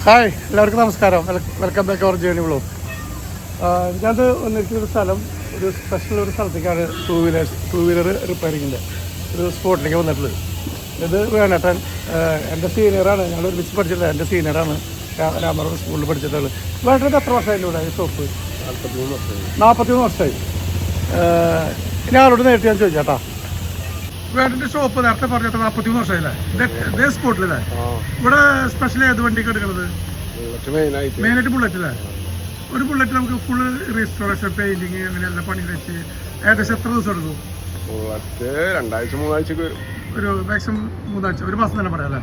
Hi, എല്ലാവർക്കും നമസ്കാരം. Welcome back our journey vlog. ഞാനത് വന്നിരിക്കുന്നൊരു സ്ഥലം, ഒരു സ്പെഷ്യൽ ഒരു സ്ഥലത്തേക്കാണ് ടൂ വീലർ റിപ്പയറിങ്ങിൻ്റെ ഒരു സ്പോട്ടിലേക്ക് വന്നിട്ടുള്ളത്. ഇത് വേണേട്ടൻ എൻ്റെ സീനിയറാണ്. ഞങ്ങൾ ഒരുമിച്ച് പഠിച്ചിട്ടില്ല. എൻ്റെ സീനിയറാണ്, രാമറോഡ് സ്കൂളിൽ പഠിച്ചിട്ടുള്ളത്. വേണ്ടത് എത്ര വർഷമായി ഇവിടെ ഈ ഷോപ്പ്? 43 വർഷമായി. ഞാനോട് നേരിട്ട് ഞാൻ ചോദിച്ചാട്ടാ, വേണ്ടൻ്റെ ഷോപ്പ് നേരത്തെ പറഞ്ഞിട്ട് 43 വർഷമായില്ലേ ഇതേ സ്പോട്ടിലല്ലേ? ഇവിടെ സ്പെഷ്യൽ ഏത് വണ്ടിക്ക് എടുക്കുന്നത്? മെയിനായിട്ട് ബുള്ളറ്റ് അല്ലേ? ഒരു ബുള്ളറ്റ് നമുക്ക് ഫുൾ റീസ്റ്റോറേഷൻ, പെയിന്റിങ്, അങ്ങനെയുള്ള പണി വെച്ച് ഏകദേശം എത്ര ദിവസം എടുക്കും? 2-3 വരും. ഒരു മാക്സിമം 3 ആഴ്ച, ഒരു മാസം തന്നെ പറയാം അല്ലേ?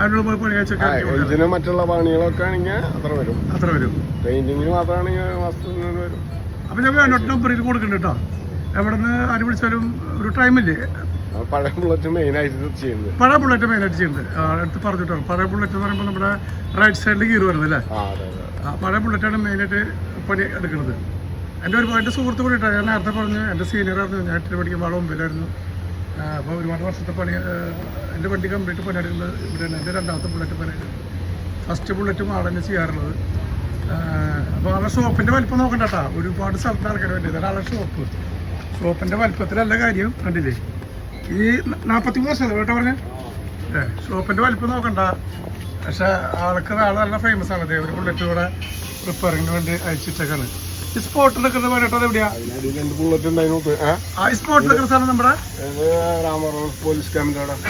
അതിനുള്ള പണി വെച്ചൊക്കെ മറ്റുള്ള പണികളൊക്കെ ആണെങ്കിൽ അത്ര വരും. പെയിന്റിങ്ങിന് മാത്രമാണെങ്കിൽ വരും. അപ്പൊ ഞാൻ വേണ്ടോട്ട് നമ്പർ ഇത് കൊടുക്കുന്നുണ്ട് കേട്ടോ. എവിടെ നിന്ന് ആര് വിളിച്ചാലും ഒരു ടൈമില്ലേ? പഴയ ബുള്ളറ്റ് മെയിനായിട്ട് ചെയ്യുന്നത്. എടുത്ത് പറഞ്ഞിട്ടോ. പഴയ ബുള്ളറ്റ് എന്ന് പറയുമ്പോൾ നമ്മുടെ റൈറ്റ് സൈഡിൽ ഗിയർ വരുന്നത് അല്ലേ? പഴയ ബുള്ളറ്റാണ് മെയിനായിട്ട് പണി എടുക്കുന്നത്. എൻ്റെ ഒരുപാട് സുഹൃത്ത് കൂടിയിട്ടാണ്. ഞാൻ നേരത്തെ പറഞ്ഞു, എൻ്റെ സീനിയറായിരുന്നു. ഞാൻ 8 പഠിക്കുമ്പോൾ ആൾ 9-ആയിരുന്നു. അപ്പോൾ ഒരുപാട് വർഷത്തെ പണി എൻ്റെ വണ്ടി കംപ്ലീറ്റ് പണിയെടുക്കുന്നത് ഇവിടെയാണ്. എൻ്റെ 2ാമത്തെ ബുള്ളറ്റ് പണിയെടുക്കുന്നത്. ഫസ്റ്റ് ബുള്ളറ്റും ആൾ തന്നെ ചെയ്യാറുള്ളത്. അപ്പോൾ ആളുടെ ഷോപ്പിൻ്റെ വലിപ്പം നോക്കണ്ട കേട്ടോ. ഒരുപാട് സ്ഥലത്ത് ആൾക്കാർ വേണ്ടത് ആളുടെ ഷോപ്പിൻ്റെ വലിപ്പത്തിലല്ല കാര്യം. കണ്ടില്ലേ, ഈ 43 വർഷമല്ലേ കേട്ടോ പറഞ്ഞേ? ഷോപ്പിൻ്റെ വലിപ്പം നോക്കണ്ട. പക്ഷെ ആൾ നല്ല ഫേമസ് ആണ്. ഒരു ബുള്ളറ്റ് കൂടെ റിപ്പയറിങ്ങിന് വേണ്ടി അയച്ചിട്ടൊക്കെയാണ്. ഈ സ്പോട്ടിൽ നിൽക്കുന്നത് പറയട്ടോ, അത് എവിടെയാ? ഈ സ്പോട്ടിൽ നിൽക്കുന്ന സ്ഥലം നമ്മുടെ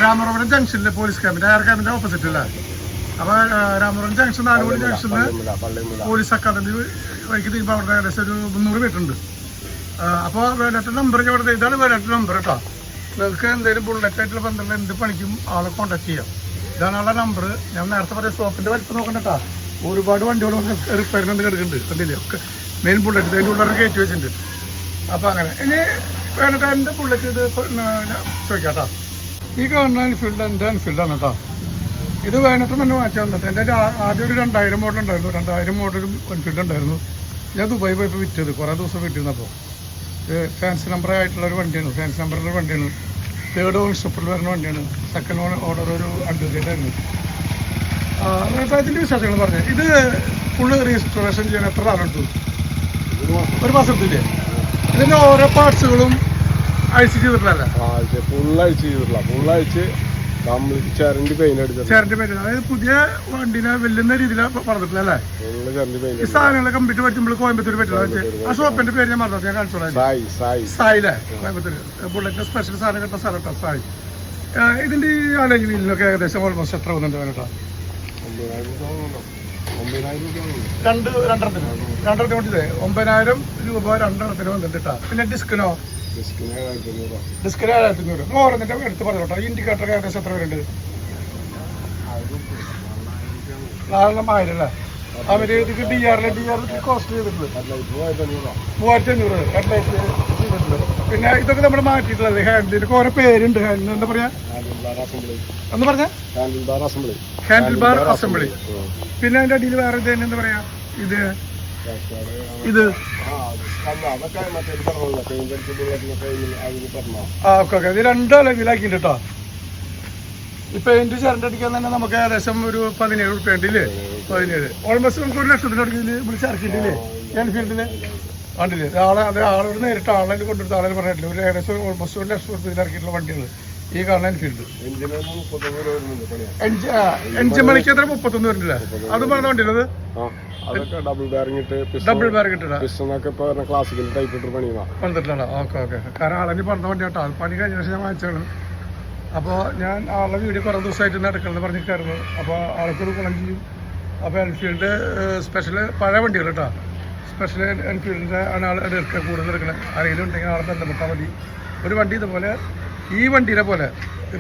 രാമറോഡ് ജംഗ്ഷനിലെ പോലീസ് ക്യാമ്പിന്റെ ഓപ്പോസിറ്റ് അല്ലേ? അപ്പൊ രാമറോഡ് ജംഗ്ഷൻ, നാലുമണി ജംഗ്ഷനില് പോലീസ് അക്കാദമി വഴിക്ക് തീരുമ്പോൾ അവിടെ ഏകദേശം ഒരു 300 മീറ്ററുണ്ട്. അപ്പോൾ വേലറ്റ നമ്പർ ഇവിടെ ഇതാണ് വേലറ്റ നമ്പർ കേട്ടോ. നിങ്ങൾക്ക് എന്തെങ്കിലും ബുള്ളറ്റ് ആയിട്ടുള്ള ബന്ധമുള്ള എന്ത് പണിക്കും ആളെ കോൺടാക്ട് ചെയ്യാം. ഇതാണ് ആളുടെ നമ്പർ. ഞാൻ നേരത്തെ പറഞ്ഞ ഷോപ്പിന്റെ വലിപ്പം നോക്കണ്ട കേട്ടോ. ഒരുപാട് വണ്ടികൾ റിപ്പയറിന് കിടക്കുന്നുണ്ട്. കണ്ടില്ലേ? ഒക്കെ മെയിൻ ബുള്ളറ്റ് അതിൻ്റെ ഉള്ളവർ കയറ്റി വെച്ചിട്ടുണ്ട്. അപ്പോൾ അങ്ങനെ ഇനി വേണ്ടിട്ട് എൻ്റെ ബുള്ളറ്റ് ഇത് ചോദിക്കാം കേട്ടോ. ഈ കാണുന്ന എൻഫീൽഡ് എൻ്റെ എൻഫീൽഡാണ് കേട്ടോ. ഇത് വേണ്ടിട്ട് തന്നെ മാറ്റാൻ പറ്റും. എൻ്റെ ആദ്യം ഒരു 2000 മോഡൽ ഉണ്ടായിരുന്നു. 2000 മോഡലും എൻഫീൽഡ് ഉണ്ടായിരുന്നു. ഞാൻ ദുബായി പോയപ്പോൾ വിറ്റത്. കുറേ ദിവസം വിറ്റിരുന്നപ്പോൾ ഫാൻസി നമ്പറായിട്ടുള്ളൊരു വണ്ടിയാണ്. ഫാൻസി നമ്പറിൻ്റെ വണ്ടിയാണ്. 3rd ഓണർഷിപ്പിൽ വരുന്ന വണ്ടിയാണ്. 2nd ഓർഡർ ഒരു അഡ്വക്കേറ്റ് ആയിരുന്നു. ഇതിൻ്റെ വിശേഷങ്ങൾ പറഞ്ഞത്, ഇത് ഫുള്ള് റീസ്റ്റോറേഷൻ ചെയ്യാൻ എത്ര നാളെടുത്തു? ഒരു മാസം എടുത്തില്ലേ? ഇതിൻ്റെ ഓരോ പാർട്സുകളും അഴിച്ച് ചെയ്തിട്ടില്ല? ചരണ്ടി പെയിന്റ്. അതായത് പുതിയ വണ്ടിനെ വെല്ലുന്ന രീതിയിലാണ് പറഞ്ഞിട്ടില്ല അല്ലേ? ഈ സാധനങ്ങളെ കംപ്ലീറ്റ് പറ്റുമ്പോൾ കോയമ്പത്തൂർ പറ്റില്ല. ആ ഷോപ്പിന്റെ പേര് ഞാൻ പറഞ്ഞത്, ഞാൻ കാണിച്ചോളാം. സായില്ലേ? കോയമ്പത്തൂർ ബുള്ളറ്റിന്റെ സ്പെഷ്യൽ സാധനം കിട്ടുന്ന സ്ഥലം കേട്ടോ, സായി. ഇതിന്റെ ഈ ആലോചന വീലിനൊക്കെ ഏകദേശം ഓൾമോസ്റ്റ് എത്ര വന്നിട്ട് വേണട്ടോ? 2-2.5 വേണ്ടില്ലേ? 9,000 രൂപ 2 വന്നിട്ട് കേട്ടോ. പിന്നെ ഡിസ്കിനോ? ഡിസ്കിന് 7,500. ഓരോന്നിന്റെ എടുത്ത് പറഞ്ഞോട്ടോ. ഇൻഡിക്കേറ്റർ ഏകദേശം എത്ര വരുന്നുണ്ട്? 4,000 അല്ലേ? അവര് ഇതിക്ക് DR കോസ്റ്റ് ചെയ്തിട്ടുണ്ട് 3,500 ഹെഡ്ലൈറ്റ് ചെയ്തിട്ടുണ്ട്. പിന്നെ ഇതൊക്കെ നമ്മൾ മാറ്റിയിട്ടുള്ളത് ഹാൻഡിലൊക്കെ ഓരോ പേരുണ്ട്. ഹാൻഡിൽ എന്താ പറയാ? എന്ന് പറഞ്ഞ ഹാൻഡിൽ ബാർ അസംബ്ലി. പിന്നെ അതിന്റെ അടിയിൽ വേറെ ഇത് എന്താ പറയാ? ഇത് ഓക്കെ. ഇത് 2 ലെവലാക്കിണ്ട് കേട്ടോ. ഈ പെയിന്റ് ചരണ്ടടിക്കാൻ തന്നെ നമുക്ക് ഏകദേശം ഒരു 17 ഉറുപ്പിക ഉണ്ടല്ലേ? 17. ഓൾമോസ്റ്റ് നമുക്ക് 1 ലക്ഷത്തിനടുക്കില് വിളിച്ച് ഇറക്കിയിട്ടില്ലേ എൻഫീൽഡില്? കണ്ടില്ലേ? ആളോട് നേരിട്ട് ആളെ കൊണ്ടെടുത്ത് ആളെ പറഞ്ഞിട്ടില്ല. ഒരു ഏകദേശം ഓൾമോസ്റ്റ് 1 ലക്ഷം ഉറുപ്പിക ഇറക്കിയിട്ടുള്ള വണ്ടികൾ ഈ കാണുന്ന എൻഫീൽഡ്. എഞ്ചിൻ മണിക്ക് എത്ര? 31 വരുന്നില്ല? അത് പറഞ്ഞ വണ്ടിയിലത് ഡബിൾ ബാരിങ് ഇട്ടിട്ടാ പണിതിട്ടില്ല. ഓക്കെ. കാരണം ആളെ പറഞ്ഞ വണ്ടി കേട്ടോ. പണി കഴിഞ്ഞ ശേഷം ഞാൻ വാങ്ങിച്ചാണ്. അപ്പോൾ ഞാൻ ആളുടെ വീഡിയോ കുറേ ദിവസമായിട്ട് നടക്കണമെന്ന് പറഞ്ഞിട്ടായിരുന്നു. അപ്പോൾ ആൾക്കൊരു ഗുണം ചെയ്യും. അപ്പോൾ എൻഫീൽഡ് സ്പെഷ്യൽ പഴയ വണ്ടികൾ കേട്ടോ. സ്പെഷ്യൽ എൻഫീൽഡിൻ്റെ ആണ് ആൾ എടുക്കുക, കൂടുതൽ എടുക്കണം. ആരെങ്കിലും ഉണ്ടെങ്കിൽ ആളെ ബന്ധപ്പെട്ടാൽ മതി. ഒരു വണ്ടി ഇതുപോലെ ഈ വണ്ടീനെ പോലെ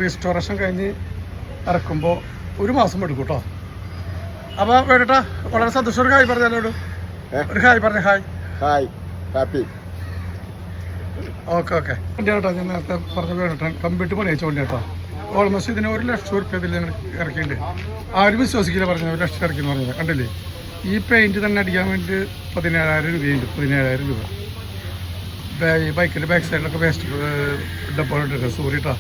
റീസ്റ്റോറേഷൻ കഴിഞ്ഞ് ഇറക്കുമ്പോൾ 1 മാസം എടുക്കും കേട്ടോ. അപ്പോൾ വേണ്ടട്ടാ, വളരെ സന്തോഷം. ഒരു ഹായ് പറഞ്ഞാലോട്, ഒരു ഹായ് പറഞ്ഞ. Hi happy. ഓക്കെ. വണ്ടി കേട്ടോ. ഞാൻ നേരത്തെ പറഞ്ഞ വേണ്ടട്ടാ കമ്പ്യൂട്ടർ പണി അയച്ച വണ്ടി കേട്ടോ. ഓൾമോസ്റ്റ് ഇതിന് 1 ലക്ഷം ഉറുപ്പിക ഇതിൽ ഞങ്ങൾ ഇറക്കിയിട്ടുണ്ട്. ആരും വിശ്വസിക്കില്ല പറഞ്ഞത് 1 ലക്ഷം ഇറക്കി എന്ന് പറഞ്ഞത്. കണ്ടില്ലേ? ഈ പെയിന്റ് തന്നെ അടിക്കാൻ വേണ്ടി 17,000 രൂപയുണ്ട്. 17,000 രൂപ. ഈ ബൈക്കിൻ്റെ ബാക്ക് സൈഡിലൊക്കെ വേസ്റ്റ് ഡബ്ബ ഇട്ടിട്ട് സോറി കേട്ടോ.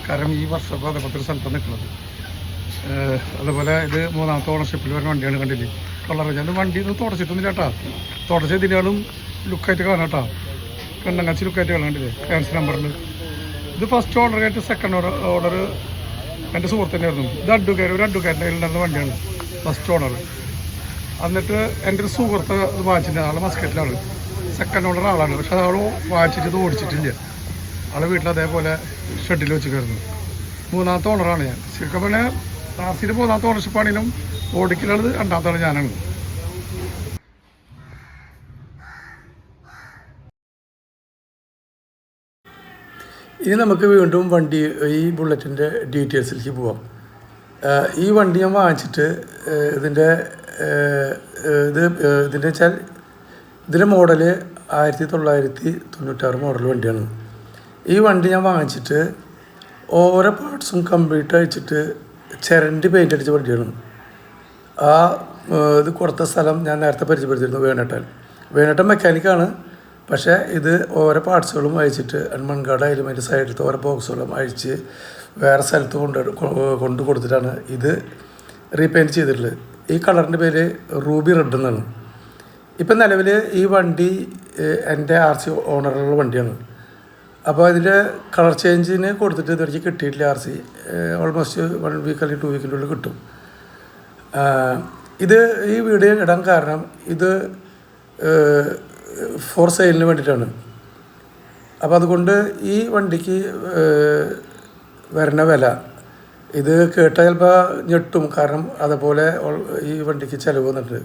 കാരണം ഈ വർഷം 13 സ്ഥലത്താണ് നിൽക്കുന്നത്. അതുപോലെ ഇത് 3ാമത്തെ ഓണർഷിപ്പിൽ വരുന്ന വണ്ടിയാണ്. കണ്ടില്ലേ കളർ. ഞാൻ വണ്ടി ഇത് തുടച്ചിട്ടൊന്നും ചേട്ടാ. തുടച്ച ഇതിനാളും ലുക്കായിട്ട് കാണാം കേട്ടോ. കണ്ണങ്ങാച്ചി ലുക്കായിട്ട് കാണാം. കണ്ടില്ലേ ഫാൻസി നമ്പറിൽ. ഇത് ഫസ്റ്റ് ഓർഡർ ആയിട്ട് സെക്കൻഡ് ഓർഡർ എൻ്റെ സുഹൃത്തിനായിരുന്നു. ഇത് ഒരു അഡ്വക്കേറ്റിൻ്റെ കയ്യിലുണ്ടായിരുന്ന വണ്ടിയാണ് ഫസ്റ്റ് ഓണർ. എന്നിട്ട് എൻ്റെ ഒരു സുഹൃത്ത് ഇത് വാങ്ങിച്ചിട്ടുണ്ട്. ആൾ മസ്കറ്റിലാണ്. സെക്കൻഡ് ഓർഡർ ആളാണ്. പക്ഷെ ആൾ വാങ്ങിച്ചിട്ട് ഇത് ഓടിച്ചിട്ടില്ല. ആൾ വീട്ടിൽ അതേപോലെ ഷെഡിൽ വെച്ചിട്ടായിരുന്നു. 3ാമത്തെ ഓണറാണ് ഞാൻ. ശരിക്കും പറഞ്ഞാൽ ടാക്സിയുടെ 3ാമത്തെ ഓണർഷിപ്പാണെങ്കിലും ഓടിക്കലുള്ളത് 2ാമത്തെ ഞാനാണ്. ഇനി നമുക്ക് വീണ്ടും വണ്ടി ഈ ബുള്ളറ്റിൻ്റെ ഡീറ്റെയിൽസിലേക്ക് പോവാം. ഈ വണ്ടി ഞാൻ വാങ്ങിച്ചിട്ട് ഇതിൻ്റെ വെച്ചാൽ ഇതിൻ്റെ മോഡല് 1996 മോഡൽ വണ്ടിയാണ്. ഈ വണ്ടി ഞാൻ വാങ്ങിച്ചിട്ട് ഓരോ പാർട്സും കംപ്ലീറ്റ് അഴിച്ചിട്ട് ചിരണ്ടി പെയിൻ്റ് അടിച്ച വണ്ടിയാണ്. ഇത് കൊടുത്ത സ്ഥലം ഞാൻ നേരത്തെ പരിചയപ്പെടുത്തിയിരുന്നു. വേണേട്ടൻ മെക്കാനിക്കാണ്. പക്ഷേ ഇത് ഓരോ പാർട്സുകളും അഴിച്ചിട്ട് മൺകാടായാലും അതിൻ്റെ സൈഡിലത്തെ ഓരോ ബോക്സുകളും അഴിച്ച് വേറെ സ്ഥലത്ത് കൊണ്ട് കൊടുത്തിട്ടാണ് ഇത് റീപെയിൻറ്റ് ചെയ്തിട്ടുള്ളത്. ഈ കളറിൻ്റെ പേര് റൂബി റെഡ് എന്നാണ്. ഇപ്പം നിലവിൽ ഈ വണ്ടി എൻ്റെ RC ഓണറുള്ള വണ്ടിയാണ്. അപ്പോൾ അതിൻ്റെ കളർ ചേഞ്ചിന് കൊടുത്തിട്ട് ഇതുവരെ കിട്ടിയിട്ടില്ല. RC ഓൾമോസ്റ്റ് 1 വീക്ക് അല്ലെങ്കിൽ 2 വീക്കിൻ്റെ ഉള്ളിൽ കിട്ടും. ഇത് ഈ വീഡിയോ ഇടാൻ കാരണം ഇത് ഫോർ സെയിലിന് വേണ്ടിയിട്ടാണ്. അപ്പോൾ അതുകൊണ്ട് ഈ വണ്ടിക്ക് വരുന്ന വില ഇത് കേട്ടാൽ ചിലപ്പോൾ ഞെട്ടും. കാരണം അതുപോലെ ഈ വണ്ടിക്ക് ചിലവ് വന്നിട്ട്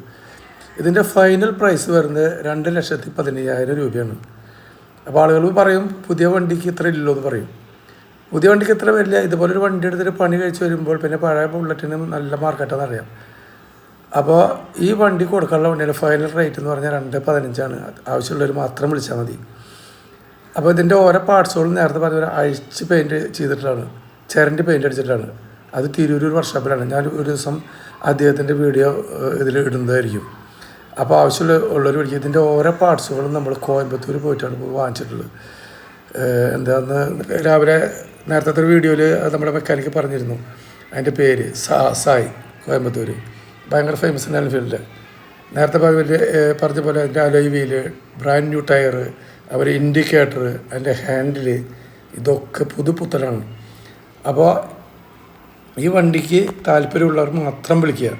ഇതിൻ്റെ ഫൈനൽ പ്രൈസ് വരുന്നത് 2,15,000 രൂപയാണ്. അപ്പോൾ ആളുകൾ പറയും പുതിയ വണ്ടിക്ക് ഇത്ര ഇല്ലല്ലോ എന്ന് പറയും. പുതിയ വണ്ടിക്ക് ഇത്ര വരില്ല. ഇതുപോലൊരു വണ്ടി എടുത്തിട്ട് പണി കഴിച്ച് വരുമ്പോൾ പിന്നെ പഴയ ബുള്ളറ്റിന് നല്ല മാർക്കറ്റാണെന്ന് അറിയാം. അപ്പോൾ ഈ വണ്ടി കൊടുക്കാനുള്ള വണ്ടിയുടെ ഫൈനൽ റേറ്റ് എന്ന് പറഞ്ഞാൽ 2,15,000 ആവശ്യമുള്ളവർ മാത്രം വിളിച്ചാൽ മതി. അപ്പോൾ ഇതിൻ്റെ ഓരോ പാർട്സുകളും നേരത്തെ പറഞ്ഞ പോലെ അഴിച്ച് പെയിൻറ്റ് ചെയ്തിട്ടാണ്, ചിരണ്ടി പെയിൻറ്റ് അടിച്ചിട്ടാണ്. അത് തിരൂർ വർക്ക്ഷോപ്പിലാണ്. ഞാൻ ഒരു ദിവസം അദ്ദേഹത്തിൻ്റെ വീഡിയോ ഇതിൽ ഇടുന്നതായിരിക്കും. അപ്പോൾ ആവശ്യമുള്ളവർ വിളിക്കും. ഇതിൻ്റെ ഓരോ പാർട്സുകളും നമ്മൾ കോയമ്പത്തൂർ പോയിട്ടാണ് വാങ്ങിച്ചിട്ടുള്ളത്. എന്താന്ന് രാവിലെ നേരത്തെ ഒരു വീഡിയോയിൽ നമ്മുടെ മെക്കാനിക്ക് പറഞ്ഞിരുന്നു. അതിൻ്റെ പേര് സായ്, കോയമ്പത്തൂർ. ഭയങ്കര ഫേമസ് ആണ് എൻഫീൽഡിൽ. നേരത്തെ പറഞ്ഞ പോലെ അതിൻ്റെ alloy wheel, brand new tyre, അവർ ഇൻഡിക്കേറ്റർ, അതിൻ്റെ ഹാൻഡിൽ ഇതൊക്കെ പുതുപുത്തലാണ്. അപ്പോൾ ഈ വണ്ടിക്ക് താല്പര്യമുള്ളവർ മാത്രം വിളിക്കുക.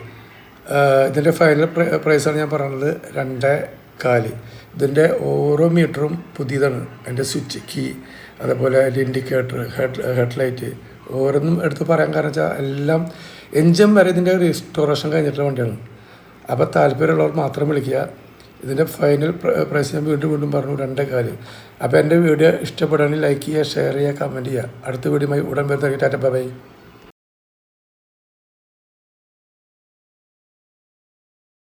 ഇതിൻ്റെ ഫൈനൽ പ്രൈസാണ് ഞാൻ പറഞ്ഞത് 2,400. ഇതിൻ്റെ ഓരോ മീറ്ററും പുതിയതാണ്. അതിൻ്റെ സ്വിച്ച് കീ, അതേപോലെ അതിൻ്റെ ഇൻഡിക്കേറ്റർ, ഹെഡ്ലൈറ്റ് ഓരോന്നും എടുത്ത് പറയാൻ കാരണം വെച്ചാൽ എല്ലാം എൻജിൻ വരെ ഇതിൻ്റെ റീസ്റ്റോറേഷൻ കഴിഞ്ഞിട്ടുള്ള വണ്ടിയാണ്. അപ്പോൾ താല്പര്യമുള്ളവർ മാത്രം വിളിക്കുക. ഇതിൻ്റെ ഫൈനൽ പ്രൈസ് ഞാൻ വീണ്ടും പറഞ്ഞു 2,400. അപ്പോൾ എൻ്റെ വീഡിയോ ഇഷ്ടപ്പെടുകയാണെങ്കിൽ ലൈക്ക് ചെയ്യുക, ഷെയർ ചെയ്യുക, കമൻറ്റ് ചെയ്യുക. അടുത്ത വീഡിയോയുമായി ഉടൻ വരുന്ന ടാറ്റ ബൈ.